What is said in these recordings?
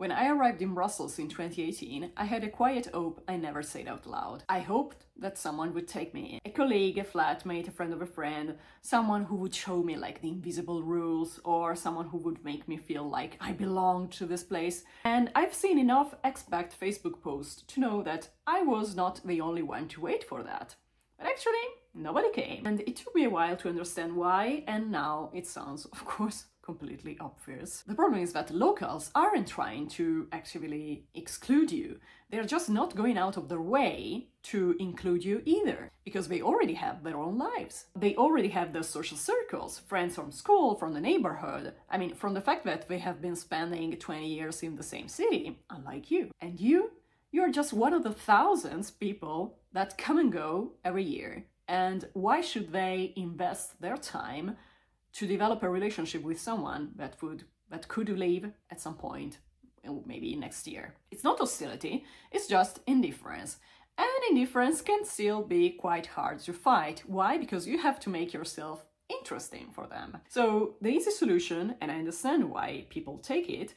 When I arrived in Brussels in 2018, I had a quiet hope I never said out loud. I hoped that someone would take me in. A colleague, a flatmate, a friend of a friend, someone who would show me like the invisible rules, or someone who would make me feel like I belonged to this place. And I've seen enough expat Facebook posts to know that I was not the only one to wait for that. But actually, nobody came. And it took me a while to understand why, and now it sounds, of course, completely obvious. The problem is that locals aren't trying to actively exclude you. They're just not going out of their way to include you either, because they already have their own lives. They already have their social circles, friends from school, from the neighborhood. I mean, from the fact that they have been spending 20 years in the same city, unlike you. And you're just one of the thousands people that come and go every year. And why should they invest their time to develop a relationship with someone that could leave at some point, maybe next year? It's not hostility, it's just indifference. And indifference can still be quite hard to fight. Why? Because you have to make yourself interesting for them. So the easy solution, and I understand why people take it,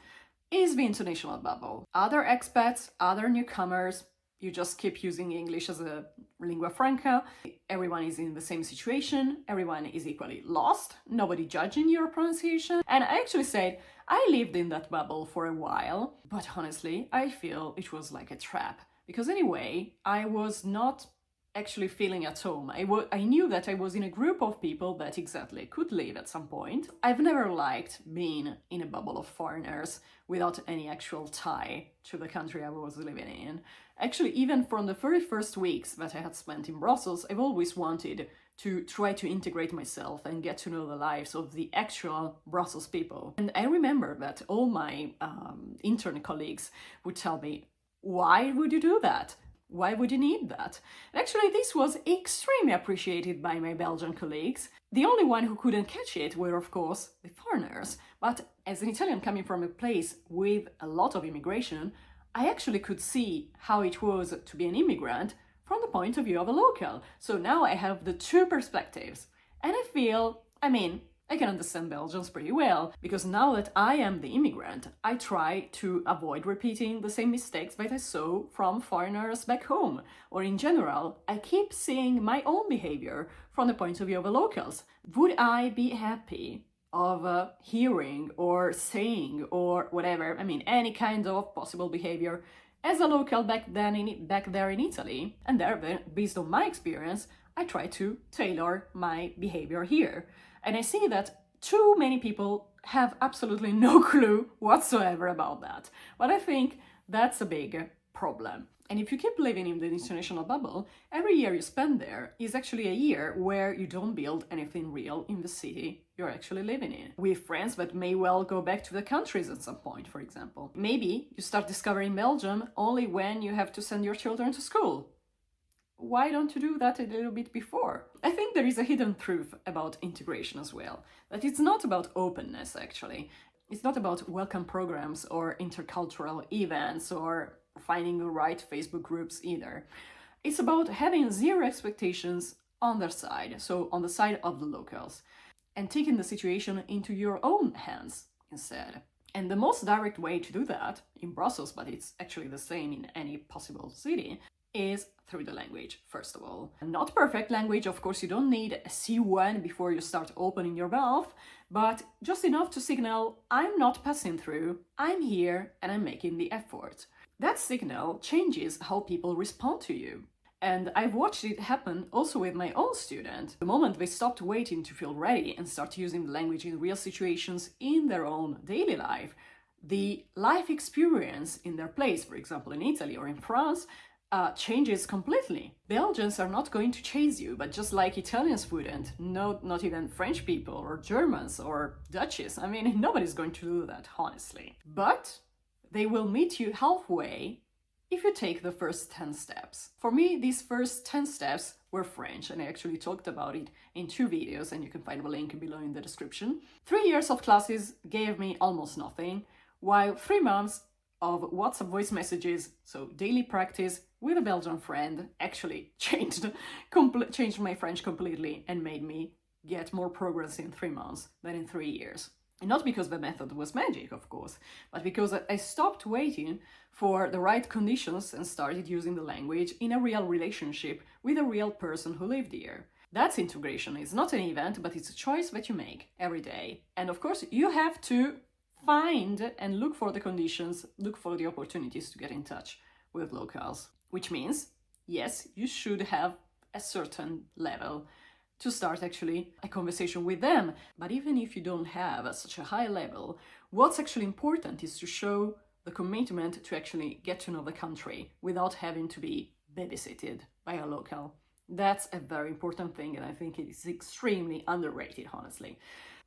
is the international bubble. Other expats, other newcomers, you just keep using English as a lingua franca. Everyone is in the same situation. Everyone is equally lost. Nobody judging your pronunciation. And I actually said, I lived in that bubble for a while, but honestly, I feel it was like a trap. Because anyway, I was not actually feeling at home. I knew that I was in a group of people that exactly could leave at some point. I've never liked being in a bubble of foreigners without any actual tie to the country I was living in. Actually, even from the very first weeks that I had spent in Brussels, I've always wanted to try to integrate myself and get to know the lives of the actual Brussels people. And I remember that all my intern colleagues would tell me, why would you do that? Why would you need that? And actually, this was extremely appreciated by my Belgian colleagues. The only one who couldn't catch it were, of course, the foreigners. But as an Italian coming from a place with a lot of immigration, I actually could see how it was to be an immigrant from the point of view of a local. So now I have the two perspectives. And I feel, I can understand Belgians pretty well, because now that I am the immigrant, I try to avoid repeating the same mistakes that I saw from foreigners back home. Or in general, I keep seeing my own behavior from the point of view of the locals. Would I be happy of hearing or saying or whatever, any kind of possible behavior as a local back there in Italy? And there, based on my experience, I try to tailor my behavior here. And I see that too many people have absolutely no clue whatsoever about that. But I think that's a big problem. And if you keep living in the international bubble, every year you spend there is actually a year where you don't build anything real in the city you're actually living in. With friends that may well go back to the countries at some point, for example. Maybe you start discovering Belgium only when you have to send your children to school. Why don't you do that a little bit before? I think there is a hidden truth about integration as well, that it's not about openness, actually. It's not about welcome programs or intercultural events or finding the right Facebook groups either. It's about having zero expectations on their side, so on the side of the locals, and taking the situation into your own hands instead. And the most direct way to do that, in Brussels, but it's actually the same in any possible city, is through the language, first of all. Not perfect language, of course, you don't need a C1 before you start opening your mouth, but just enough to signal, I'm not passing through, I'm here and I'm making the effort. That signal changes how people respond to you. And I've watched it happen also with my own student. The moment they stopped waiting to feel ready and start using the language in real situations in their own daily life, the life experience in their place, for example in Italy or in France, changes completely. Belgians are not going to chase you, but just like Italians wouldn't, not even French people or Germans or Dutchies. Nobody's going to do that, honestly. But they will meet you halfway if you take the first 10 steps. For me, these first 10 steps were French, and I actually talked about it in 2 videos, and you can find the link below in the description. 3 years of classes gave me almost nothing, while 3 months of WhatsApp voice messages, so daily practice with a Belgian friend, actually changed my French completely and made me get more progress in 3 months than in 3 years. And not because the method was magic, of course, but because I stopped waiting for the right conditions and started using the language in a real relationship with a real person who lived here. That's integration. It's not an event, but it's a choice that you make every day. And of course, you have to find and look for the conditions, look for the opportunities to get in touch with locals, which means, yes, you should have a certain level to start actually a conversation with them. But even if you don't have such a high level, what's actually important is to show the commitment to actually get to know the country without having to be babysitted by a local. That's a very important thing, and I think it is extremely underrated, honestly.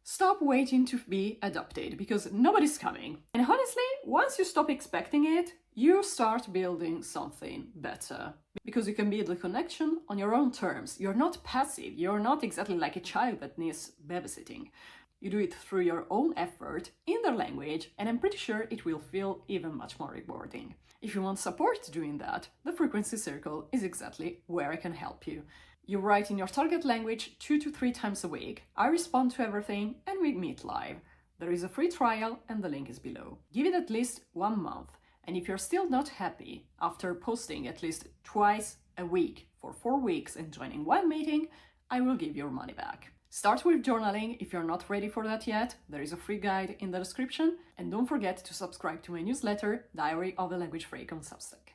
Stop waiting to be adopted because nobody's coming. And honestly, once you stop expecting it, you start building something better. Because you can build the connection on your own terms. You're not passive. You're not exactly like a child that needs babysitting. You do it through your own effort in their language, and I'm pretty sure it will feel even much more rewarding. If you want support doing that, the Frequency Circle is exactly where I can help you. You write in your target language 2 to 3 times a week. I respond to everything and we meet live. There is a free trial and the link is below. Give it at least 1 month. And if you're still not happy after posting at least twice a week for 4 weeks and joining 1 meeting, I will give your money back. Start with journaling if you're not ready for that yet. There is a free guide in the description. And don't forget to subscribe to my newsletter, Diary of a Language Freak on Substack.